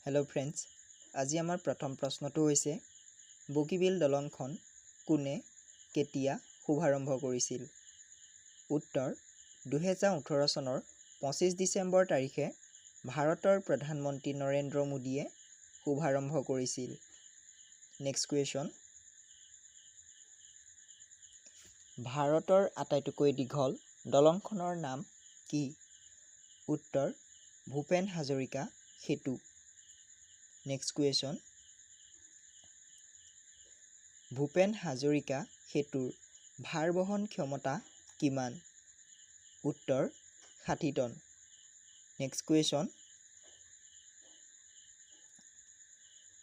Hello' friends, আজি আমাৰ প্ৰথম প্ৰশ্নটো হৈছে বগীবিল দলংখন কোনে কেতিয়া শুভাৰম্ভ কৰিছিল? উত্তৰ 2018 চনৰ 25 ডিচেম্বৰ তাৰিখে ভাৰতৰ প্ৰধানমন্ত্ৰী নৰেন্দ্ৰ মোদীয়ে শুভাৰম্ভ কৰিছিল। নেক্সট কুৱেশ্যন, ভাৰতৰ আটাইতকৈ দীঘল দলংখনৰ নাম কি? উত্তৰ ভূপেন হাজৰিকা সেতু। নেক্সট কুৱেশ্যন, ভূপেন হাজৰিকা সেতুৰ ভাৰ বহন ক্ষমতা কিমান? উত্তৰ 60 ton. Next question,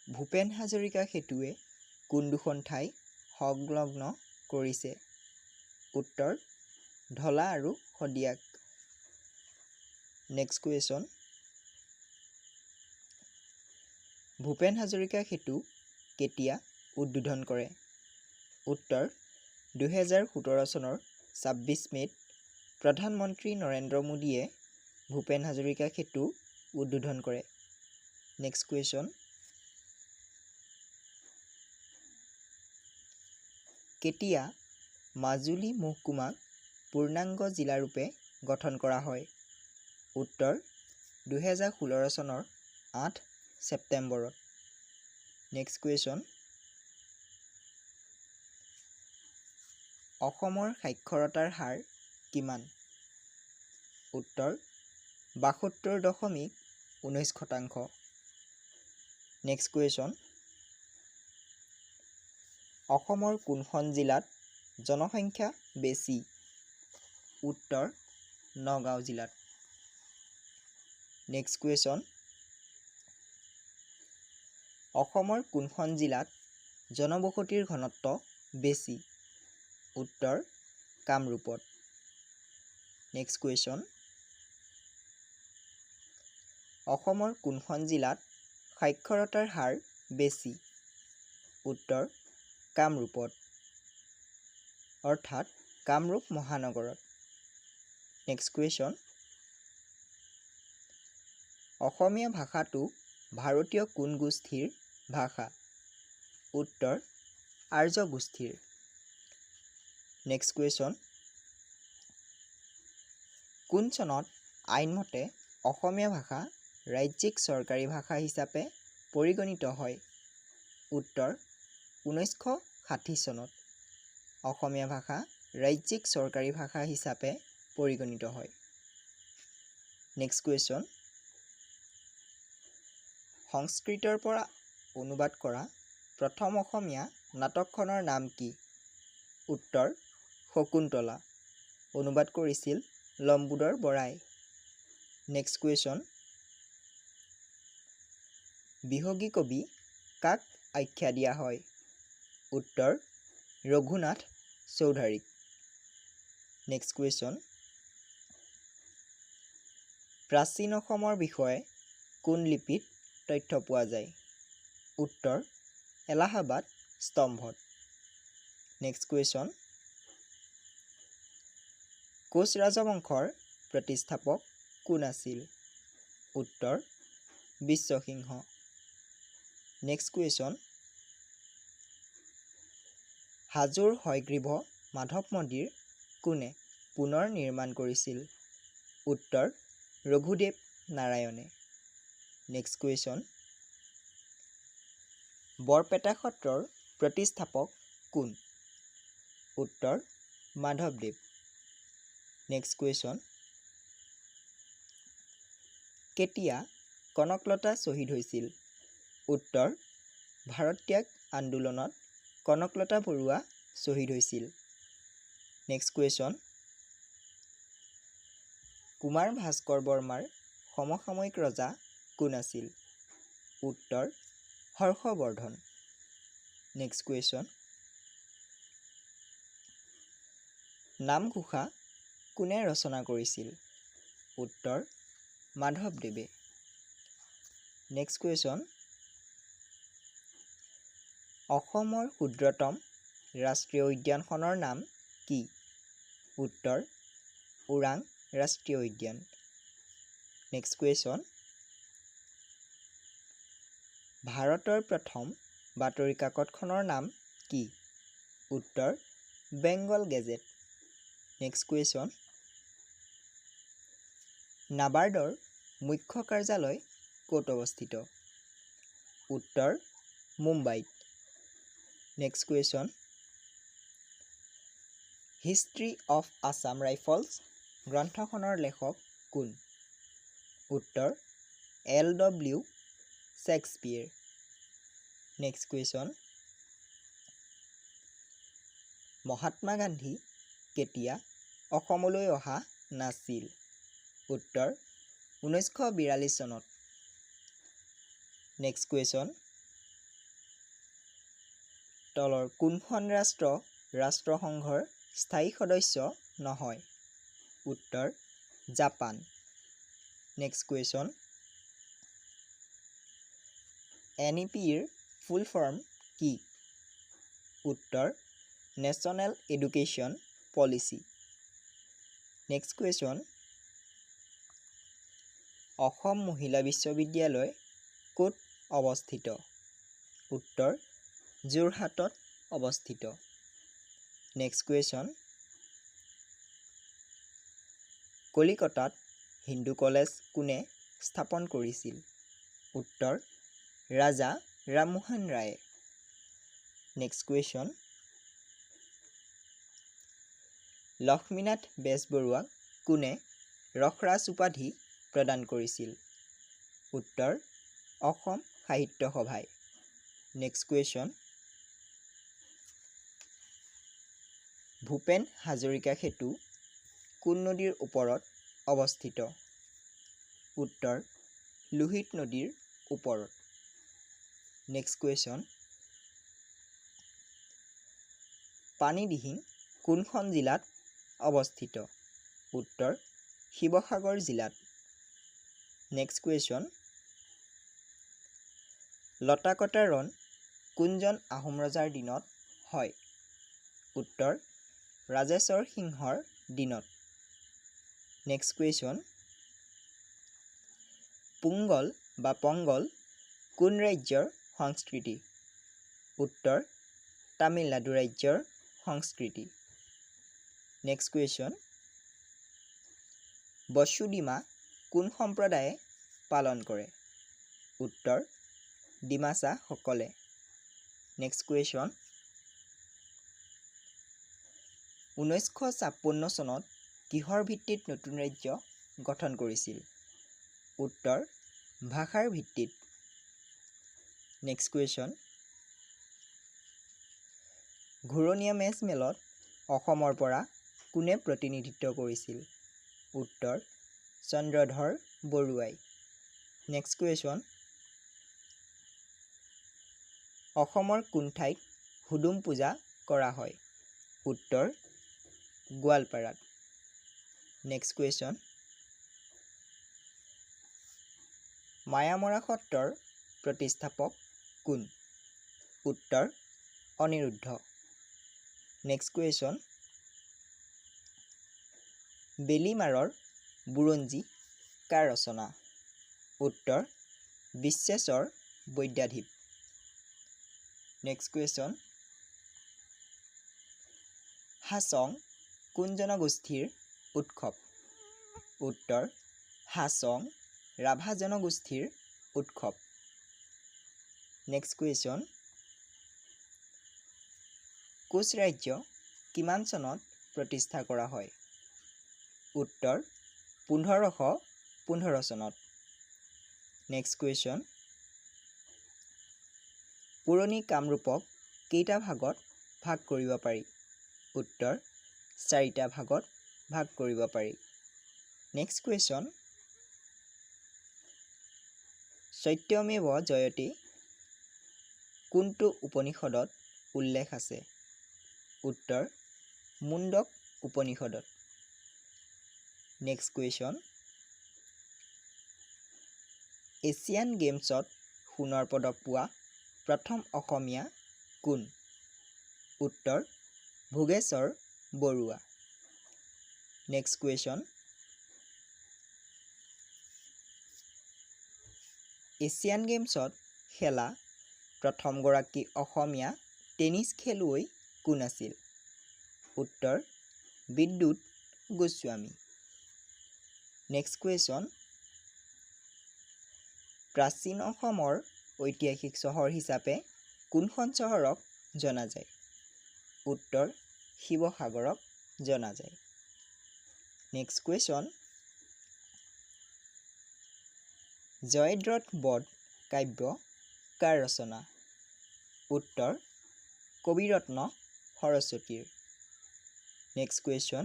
Bhupen Hazarika সেতুৱে কোন দুখন ঠাই সংলগ্ন কৰিছে? উত্তৰ ঢলা আৰু শদিয়াক। নেক্সট কুৱেশ্যন, ভূপেন হাজৰিকা সেতু কেতিয়া উদ্বোধন কৰে? উত্তৰ 2017 চনৰ 26 মে'ত প্ৰধানমন্ত্ৰী নৰেন্দ্ৰ মোদীয়ে ভূপেন হাজৰিকা সেতু উদ্বোধন কৰে। নেক্সট কুৱেশ্যন, কেতিয়া মাজুলী মহকুমাক পূৰ্ণাংগ জিলাৰূপে গঠন কৰা হয়? উত্তৰ 2016 চনৰ 8 ছেপ্টেম্বৰত। নেক্সট কুৱেশ্যন, অসমৰ সাক্ষৰতাৰ হাৰ কিমান? উত্তৰ 72.19%। নেক্সট কুৱেশ্যন, অসমৰ কোনখন জিলাত জনসংখ্যা বেছি? উত্তৰ নগাঁও জিলাত। নেক্সট কুৱেশ্যন, অসমৰ কোনখন জিলাত জনবসতিৰ ঘনত্ব বেছি? উত্তৰ কামৰূপত। নেক্সট কুৱেশ্যন, অসমৰ কোনখন জিলাত সাক্ষৰতাৰ হাৰ বেছি? উত্তৰ কামৰূপত, অৰ্থাৎ কামৰূপ মহানগৰত। নেক্সট কুৱেশ্যন, অসমীয়া ভাষাটো ভাৰতীয় কোন গোষ্ঠীৰ ভাষা? উত্তৰ আৰ্য গোষ্ঠীৰ। নেক্সট কুৱেশ্যন, কোন চনত আইনমতে অসমীয়া ভাষা ৰাজ্যিক চৰকাৰী ভাষা হিচাপে পৰিগণিত হয়? উত্তৰ 1960 চনত অসমীয়া ভাষা ৰাজ্যিক চৰকাৰী ভাষা হিচাপে পৰিগণিত হয়। নেক্সট কুৱেশ্যন, সংস্কৃতৰ পৰা অনুবাদ কৰা প্ৰথম অসমীয়া নাটকখনৰ নাম কি? উত্তৰ শকুন্তলা। অনুবাদ কৰিছিল লম্বোদৰ বৰাই। নেক্সট কুৱেশ্যন, বিহগী কবি কাক আখ্যা দিয়া হয়? উত্তৰ ৰঘুনাথ চৌধাৰীক। নেক্সট কুৱেশ্যন, প্ৰাচীন অসমৰ বিষয়ে কোন লিপিত তথ্য পোৱা যায়? উত্তৰ এলাহাবাদ স্তম্ভত। নেক্সট কুৱেশ্যন, কোচ ৰাজবংশৰ প্ৰতিষ্ঠাপক কোন আছিল? উত্তৰ বিশ্বসিংহ। নেক্সট কুৱেশ্যন, হাজোৰ হয়গ্ৰীৱ মাধৱ মন্দিৰ কোনে পুনৰ নিৰ্মাণ কৰিছিল? উত্তৰ ৰঘুদেৱ নাৰায়ণে। নেক্সট কুৱেশ্যন, বৰপেটা সত্ৰৰ প্ৰতিষ্ঠাপক কোন? উত্তৰ মাধৱদেৱ। নেক্সট কুৱেশ্যন, কেতিয়া কনকলতা শ্বহীদ হৈছিল? উত্তৰ ভাৰত ত্যাগ আন্দোলনত কনকলতা বৰুৱা শ্বহীদ হৈছিল। নেক্সট কুৱেশ্যন, কুমাৰ ভাস্কৰ বৰ্মাৰ সমসাময়িক ৰজা কোন আছিল? উত্তৰ হৰ্ষবৰ্ধন। নেক্সট কুৱেশ্যন, নামঘোষা কোনে ৰচনা কৰিছিল? উত্তৰ মাধৱদেৱে। নেক্সট কুৱেশ্যন, অসমৰ ক্ষুদ্ৰতম ৰাষ্ট্ৰীয় উদ্যানখনৰ নাম কি? উত্তৰ ওৰাং ৰাষ্ট্ৰীয় উদ্যান। নেক্সট কুৱেশ্যন, ভাৰতৰ প্ৰথম বাতৰি কাকতখনৰ নাম কি? উত্তৰ বেংগল গেজেট। Next question. নাবাৰ্ডৰ মুখ্য কাৰ্যালয় ক'ত অৱস্থিত? উত্তৰ মুম্বাইত। Next question. History of Assam rifles গ্ৰন্থখনৰ লেখক কোন? উত্তৰ L.W. Shakespeare. Next question. Mahatma Gandhi কেতিয়া অসমলৈ অহা নাছিল? উত্তৰ 1942 চনত। Next question. তলৰ কোনখন ৰাষ্ট্ৰ ৰাষ্ট্ৰসংঘৰ স্থায়ী সদস্য নহয়? উত্তৰ জাপান। Next question. NEP-ৰ ফুল ফৰ্ম কি? উত্তৰ national education policy. Next question. Assam মহিলা বিশ্ববিদ্যালয় ক'ত অৱস্থিত? উত্তৰ যোৰহাটত অৱস্থিত। Next question. কলিকতাত হিন্দু কলেজ কোনে স্থাপন কৰিছিল? উত্তৰ ৰাজা ৰামমোহন ৰায়ে। Next question. লক্ষ্মীনাথ বেজবৰুৱাক কোনে ৰসৰাজ উপাধি প্ৰদান কৰিছিল? উত্তৰ অসম সাহিত্য সভাই। Next question. ভূপেন হাজৰিকা সেতু কোন নদীৰ ওপৰত অৱস্থিত? উত্তৰ লোহিত নদীৰ ওপৰত। Next question. পানীদিহিং কোনখন জিলাত অৱস্থিত? উত্তৰ শিৱসাগৰ জিলাত। Next question. লতাকটা ৰণ কোনজন আহোম ৰজাৰ দিনত হয়? উত্তৰ ৰাজেশ্বৰ সিংহৰ দিনত। Next question. পোংগল বা পংগল কোন ৰাজ্যৰ সংস্কৃতি? উত্তৰ তামিলনাডু ৰাজ্যৰ সংস্কৃতি। Next question. বসুদিমা কোন সম্প্ৰদায়ে পালন কৰে? উত্তৰ ডিমাছাসকলে। Next question. 1956 চনত কিহৰ ভিত্তিত নতুন ৰাজ্য গঠন কৰিছিল? উত্তৰ ভাষাৰ ভিত্তিত। Next question. ঘূৰণীয়া মেজ মেলত অসমৰ পৰা কোনে প্ৰতিনিধিত্ব কৰিছিল? উত্তৰ চন্দ্ৰধৰ বৰুৱাই। Next question. অসমৰ কোন ঠাইত হুদুম পূজা কৰা হয়? উত্তৰ গোৱালপাৰাত। Next question. মায়ামৰা সত্ৰৰ প্ৰতিষ্ঠাপক কোন? উত্তৰ অনিৰুদ্ধ। Next question. বেলিমাৰৰ বুৰঞ্জী কাৰ ৰচনা? উত্তৰ বিশ্বেশ্বৰ বৈদ্যাধীপ। Next question. হাছং কোন জনগোষ্ঠীৰ উৎসৱ? উত্তৰ হাছং ৰাভা জনগোষ্ঠীৰ উৎসৱ। Next question. কোচ ৰাজ্য কিমান চনত প্ৰতিষ্ঠা কৰা হয়? উত্তৰ 1515 চনত। Next question. পুৰণি কামৰূপক কেইটা ভাগত ভাগ কৰিব পাৰি? উত্তৰ 4টা ভাগত ভাগ কৰিব পাৰি। Next question. সত্যমেৱ জয়তে কোনটো উপনিষদত উল্লেখ আছে? উত্তৰ মুণ্ডক উপনিষদত। Next question. এছিয়ান গেমছত সোণৰ পদক পোৱা প্ৰথম অসমীয়া কোন? উত্তৰ Bhogeswar Baruah. Next question. Asian গেমছত খেলা প্ৰথমগৰাকী অসমীয়া টেনিছ খেলুৱৈ কোন আছিল? উত্তৰ বিদ্যুৎ গোস্বামী। নেক্সট কুৱেশ্যন, প্ৰাচীন অসমৰ ঐতিহাসিক চহৰ হিচাপে কোনখন চহৰক জনা যায়? উত্তৰ শিৱসাগৰক জনা যায়। নেক্সট কুৱেশ্যন, জয়দ্ৰত বধ কাব্য কাৰ ৰচনা? উত্তৰ কবিৰত্ন সৰস্বতীৰ। নেক্সট কুৱেশ্যন,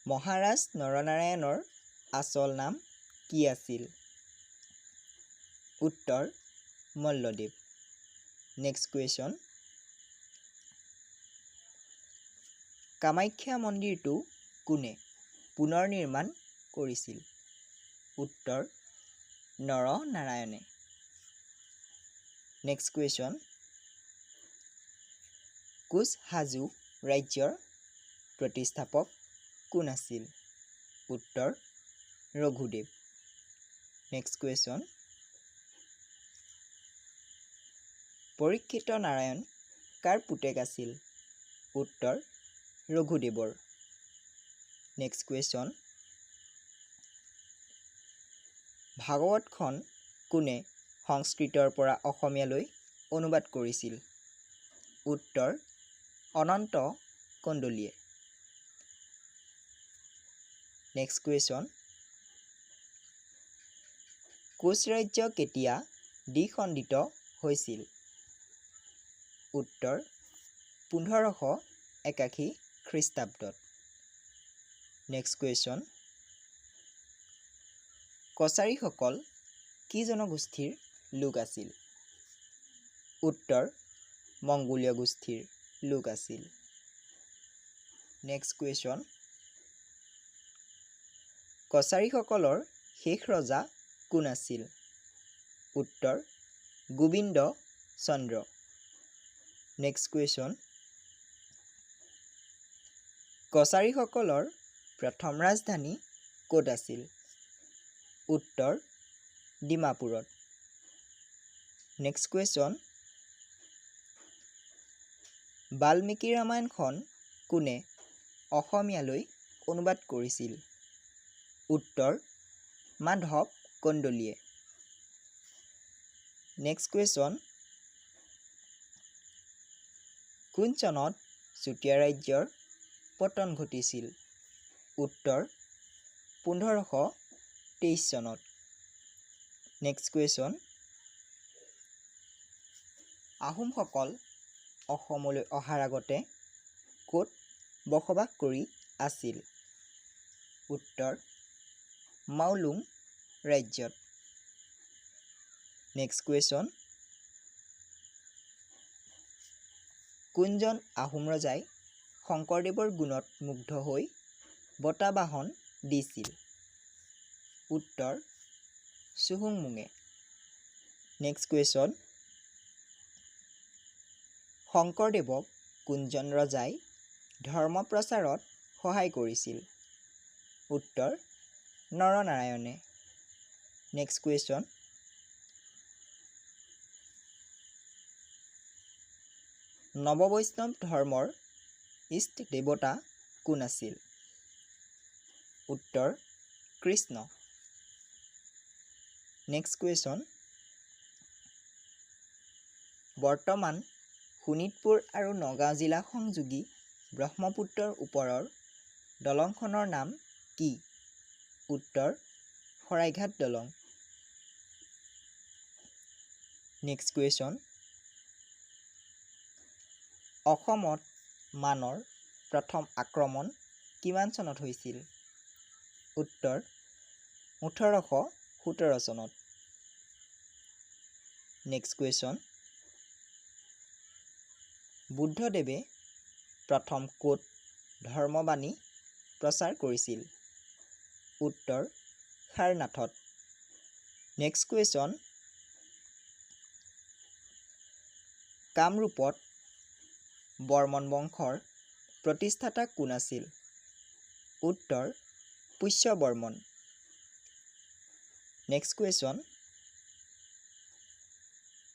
মহাৰাজ নৰনাৰায়ণৰ আচল নাম কি আছিল? উত্তৰ মল্লদেৱ। নেক্সট কুৱেশ্যন, কামাখ্যা মন্দিৰটো কোনে পুনৰ নিৰ্মাণ কৰিছিল? উত্তৰ নৰনাৰায়ণে। নেক্সট কুৱেশ্যন, কোচ হাজো ৰাজ্যৰ প্ৰতিষ্ঠাপক কোন আছিল? উত্তৰ ৰঘুদেৱ। নেক্সট কুৱেশ্যন, পৰীক্ষিত নাৰায়ণ কাৰ পুতেক আছিল? উত্তৰ ৰঘুদেৱৰ। নেক্সট কুৱেশ্যন, ভাগৱতখন কোনে সংস্কৃতৰ পৰা অসমীয়ালৈ অনুবাদ কৰিছিল? উত্তৰ অনন্ত কণ্ডলীয়ে। নেক্সট কুৱেশ্যন, কোচ ৰাজ্য কেতিয়া দ্বিখণ্ডিত হৈছিল? উত্তৰ 1581 খ্ৰীষ্টাব্দত। নেক্সট কুৱেশ্যন, কছাৰীসকল কি জনগোষ্ঠীৰ লোক আছিল? উত্তৰ মংগোলীয় গোষ্ঠীৰ লোক আছিল। নেক্সট কুৱেশ্যন, কছাৰীসকলৰ শেষ ৰজা কোন আছিল? উত্তৰ গোবিন্দ চন্দ্ৰ। নেক্সট কুৱেশ্যন, কছাৰীসকলৰ প্ৰথম ৰাজধানী ক'ত আছিল? উত্তৰ ডিমাপুৰত। নেক্সট কুৱেশ্যন, বাল্মীকি ৰামায়ণখন কোনে অসমীয়ালৈ অনুবাদ কৰিছিল? উত্তৰ মাধৱ কণ্ডলীয়ে। নেক্সট কুৱেশ্যন, কোন চনত চুতীয়া ৰাজ্যৰ পতন ঘটিছিল? উত্তৰ 1523 চনত। নেক্সট কুৱেশ্যন, আহোমসকল অসমলৈ অহাৰ আগতে ক'ত বসবাস কৰি আছিল? উত্তৰ মাওলুং ৰাজ্যত। নেক্সট কুৱেশ্যন, কোনজন আহোম ৰজাই শংকৰদেৱৰ গুণত মুগ্ধ হৈ বঁটা বাহন দিছিল? উত্তৰ চুহুংমুঙে। নেক্সট কুৱেশ্যন, শংকৰদেৱক কোনজন ৰজাই ধৰ্ম প্ৰচাৰত সহায় কৰিছিল? উত্তৰ নৰনাৰায়ণে। নেক্সট কুৱেশ্যন, নৱবৈষ্ণৱ ধৰ্মৰ ইষ্ট দেৱতা কোন আছিল? উত্তৰ কৃষ্ণ। নেক্সট কুৱেশ্যন, বৰ্তমান শোণিতপুৰ আৰু নগাঁও জিলা সংযোগী ব্ৰহ্মপুত্ৰৰ ওপৰৰ দলংখনৰ নাম কি? উত্তৰ শৰাইঘাট দলং। নেক্সট কুৱেশ্যন, অসমত মানৰ প্ৰথম আক্ৰমণ কিমান চনত হৈছিল? উত্তৰ 1817 চনত। নেক্সট কুৱেশ্যন, বুদ্ধদেৱে প্ৰথম ক'ত ধৰ্মবাণী প্ৰচাৰ কৰিছিল? উত্তৰ সাৰনাথত। নেক্সট কুৱেশ্যন, কামৰূপত বৰ্মন বংশৰ প্ৰতিষ্ঠাতা কোন আছিল? উত্তৰ পুষ্য বৰ্মন। নেক্সট কুৱেশ্যন,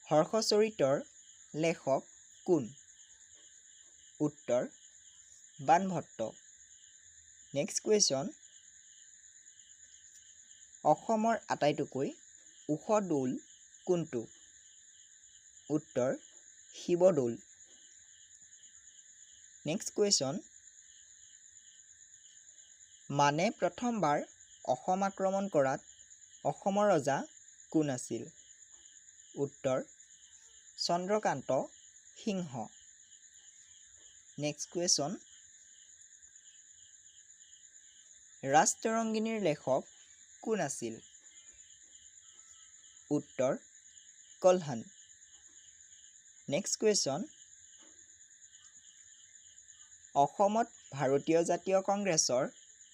হৰ্ষচৰিতৰ লেখক কোন? উত্তৰ বাণভট্ট। নেক্সট কুৱেশ্যন, অসমৰ আটাইতকৈ ওখ দৌল কোনটো? উত্তৰ শিৱদৌল। নেক্সট কুৱেশ্যন, মানে প্ৰথমবাৰ অসম আক্ৰমণ কৰাত অসমৰ ৰজা কোন আছিল? উত্তৰ চন্দ্ৰকান্ত সিংহ। নেক্সট কুৱেশ্যন, ৰাজতৰংগিনীৰ লেখক কোন আছিল? উত্তৰ কল্হাণ। নেক্সট কুৱেশ্যন, অসমত ভাৰতীয় জাতীয় কংগ্ৰেছৰ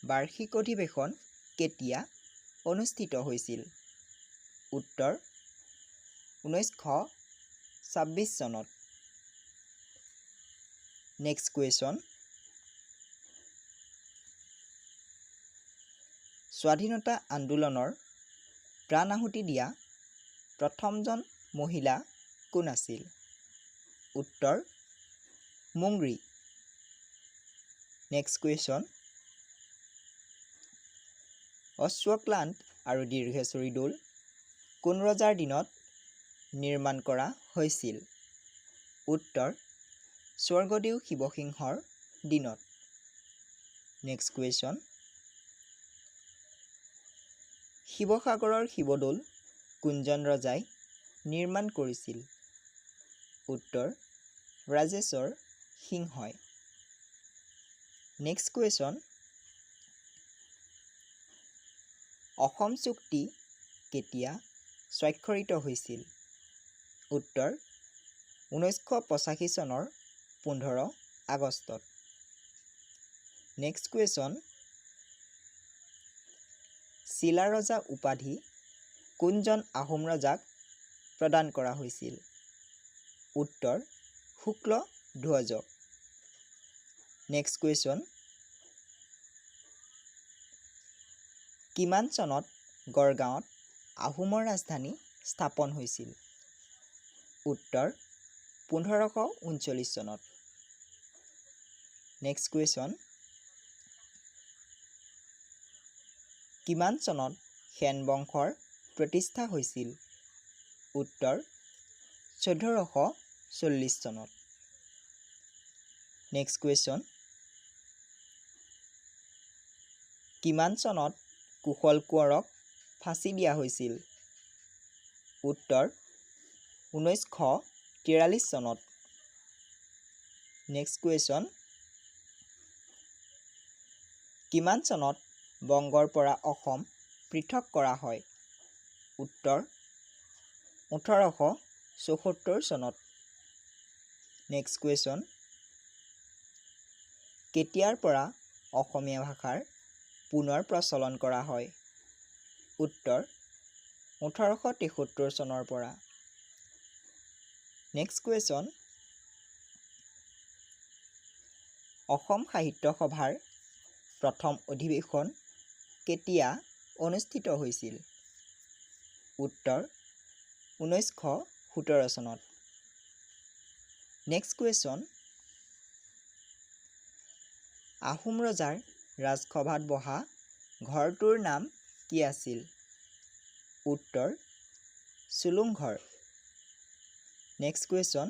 বাৰ্ষিক অধিৱেশন কেতিয়া অনুষ্ঠিত হৈছিল? উত্তৰ 1926 চনত। নেক্সট কুৱেশ্যন, স্বাধীনতা আন্দোলনৰ প্ৰাণ আহুতি দিয়া প্ৰথমজন মহিলা কোন আছিল? উত্তৰ মুংৰী। নেক্সট কুৱেশ্যন, অশ্বক্লান্ত আৰু দীৰ্ঘেশ্বৰী দৌল কোন ৰজাৰ দিনত নিৰ্মাণ কৰা হৈছিল? উত্তৰ স্বৰ্গদেউ শিৱসিংহৰ দিনত। নেক্সট কুৱেশ্যন, শিৱসাগৰৰ শিৱদৌল কোনজন ৰজাই নিৰ্মাণ কৰিছিল? উত্তৰ ৰাজেশ্বৰ সিংহই। নেক্সট কুৱেশ্যন, অসম চুক্তি কেতিয়া স্বাক্ষৰিত হৈছিল? উত্তৰ 1985 চনৰ 15 আগষ্টত। নেক্সট কুৱেশ্যন, চিলা ৰজা উপাধি কোনজন আহোম ৰজাক প্ৰদান কৰা হৈছিল? উত্তৰ শুক্লধ্বজক। নেক্সট কুৱেশ্যন, কিমান চনত গড়গাঁৱত আহোমৰ ৰাজধানী স্থাপন হৈছিল? উত্তৰ 1539 চনত। নেক্সট কুৱেশ্যন, কিমান চনত সেন বংশৰ প্ৰতিষ্ঠা হৈছিল? উত্তৰ 1440 চনত। নেক্সট কুৱেশ্যন, কিমান চনত কুশল কোঁৱৰক ফাঁচি দিয়া হৈছিল? উত্তৰ 1943 চনত। নেক্সট কুৱেশ্যন, কিমান চনত বংগৰ পৰা অসম পৃথক কৰা হয়? উত্তৰ 1874 চনত। নেক্সট কুৱেশ্যন, কেতিয়াৰ পৰা অসমীয়া ভাষাৰ পুনৰ প্ৰচলন কৰা হয়? উত্তৰ 1873 চনৰ পৰা। নেক্সট কুৱেশ্যন, অসম সাহিত্য সভাৰ প্ৰথম অধিৱেশন কেতিয়া অনুষ্ঠিত হৈছিল? উত্তৰ 1917 চনত। নেক্সট কুৱেশ্যন, আহোম ৰজাৰ ৰাজসভাত বহা ঘৰটোৰ নাম কি আছিল? উত্তৰ চুলুংঘৰ। নেক্সট কুৱেশ্যন,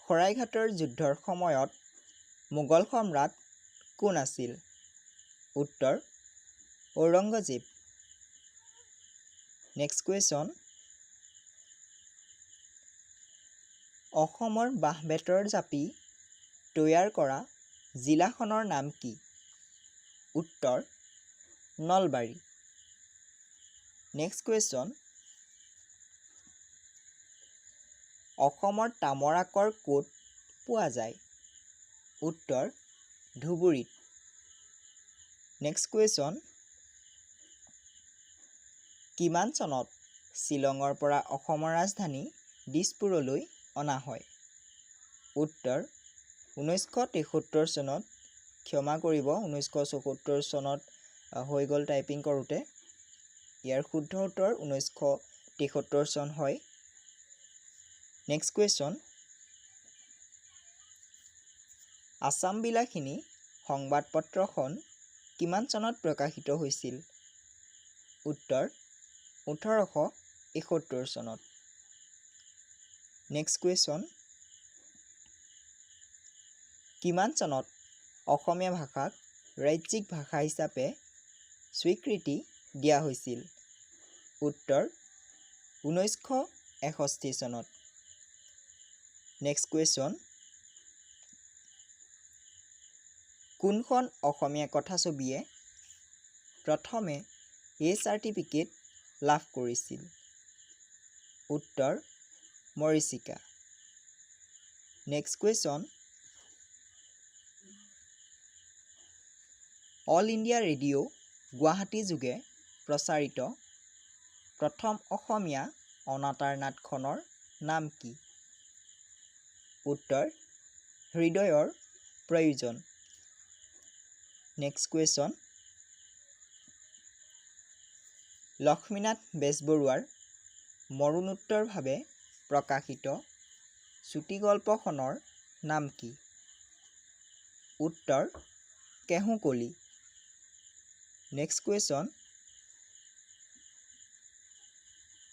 শৰাইঘাটৰ যুদ্ধৰ সময়ত মোগল সম্ৰাট কোন আছিল? উত্তৰ ঔৰংগজেব। নেক্সট কুৱেশ্যন, অসমৰ বাঁহ-বেতৰ জাপি তৈয়াৰ কৰা জিলাখনৰ নাম কি? উত্তৰ নলবাৰী। নেক্সট কুৱেশ্যন, অসমৰ তামৰ আকৰ ক'ত পোৱা যায়? উত্তৰ ধুবুৰীত। নেক্সট কুৱেশ্যন, কিমান চনত শ্বিলঙৰ পৰা অসমৰ ৰাজধানী দিছপুৰলৈ অনা হয়? উত্তৰ 1973 চনত। ক্ষমা কৰিব, 1974 চনত হৈ গ'ল টাইপিং কৰোঁতে। ইয়াৰ শুদ্ধ উত্তৰ 73 চন হয়। নেক্সট কুৱেশ্যন, আছাম বিলাসিনী সংবাদপত্ৰখন কিমান চনত প্ৰকাশিত হৈছিল? উত্তৰ 1871 চনত। নেক্সট কুৱেশ্যন, কিমান চনত অসমীয়া ভাষাক ৰাজ্যিক ভাষা হিচাপে স্বীকৃতি দিয়া হৈছিল? উত্তৰ 1961 চনত। নেক্সট কুৱেশ্যন, কোনখন অসমীয়া কথাছবিয়ে প্ৰথমে এ চাৰ্টিফিকেট লাভ কৰিছিল? উত্তৰ Marichika. Next question, all India radio' Guwahati যোগে প্ৰচাৰিত প্ৰথম অসমীয়া অনাতাঁৰ নাটখনৰ নাম কি? উত্তৰ হৃদয়ৰ প্ৰয়োজন। নেক্সট কুৱেশ্যন, লক্ষ্মীনাথ বেজবৰুৱাৰ মৰণোত্তৰভাৱে প্ৰকাশিত চুটিগল্পখনৰ নাম কি? উত্তৰ কেহুকলি। নেক্সট কুৱেশ্যন,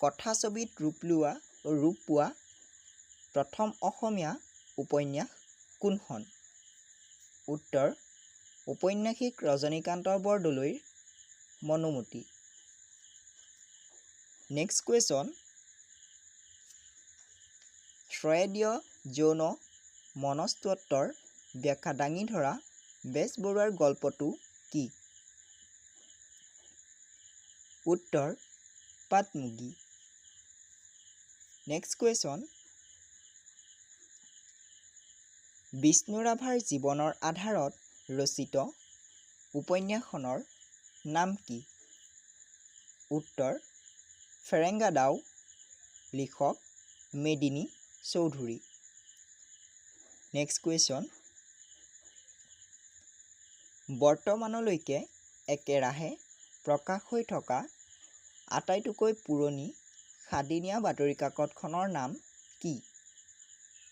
কথাছবিত ৰূপ পোৱা প্ৰথম অসমীয়া উপন্যাস কোনখন? উত্তৰ ঔপন্যাসিক ৰজনীকান্ত বৰদলৈৰ মনোমতী। নেক্সট কুৱেশ্যন, ফ্ৰয়েডীয় যৌন মনস্তত্ত্বৰ ব্যাখ্যা দাঙি ধৰা বেজবৰুৱাৰ গল্পটো কি? উত্তৰ পাটমুগী। নেক্সট কুৱেশ্যন, বিষ্ণু ৰাভাৰ জীৱনৰ আধাৰত ৰচিত উপন্যাসখনৰ নাম কি? উত্তৰ ফেৰেঙ্গা দাও। লিখক মেদিনী চৌধুৰী। নেক্সট কুৱেশ্যন, বৰ্তমানলৈকে একেৰাহে প্ৰকাশ হৈ থকা আটাইতকৈ পুৰণি সাদিনীয়া বাতৰি কাকতখনৰ নাম কি?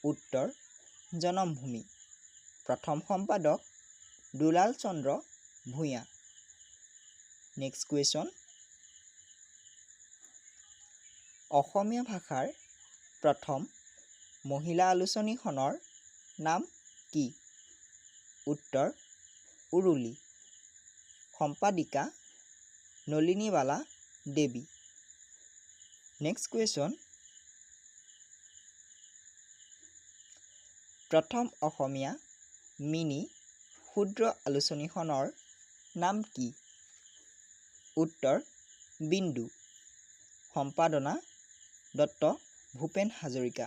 উত্তৰ জনমভূমি। প্ৰথম সম্পাদক দুলাল চন্দ্ৰ ভূঞা। নেক্সট কুৱেশ্যন, অসমীয়া ভাষাৰ প্ৰথম মহিলা আলোচনীখনৰ নাম কি? উত্তৰ উৰুলি। সম্পাদিকা নলিনীবালা দেৱী। নেক্সট কুৱেশ্যন, প্ৰথম অসমীয়া মিনি ক্ষুদ্ৰ আলোচনীখনৰ নাম কি? উত্তৰ বিন্দু। সম্পাদনা ডক্টৰ ভূপেন হাজৰিকা।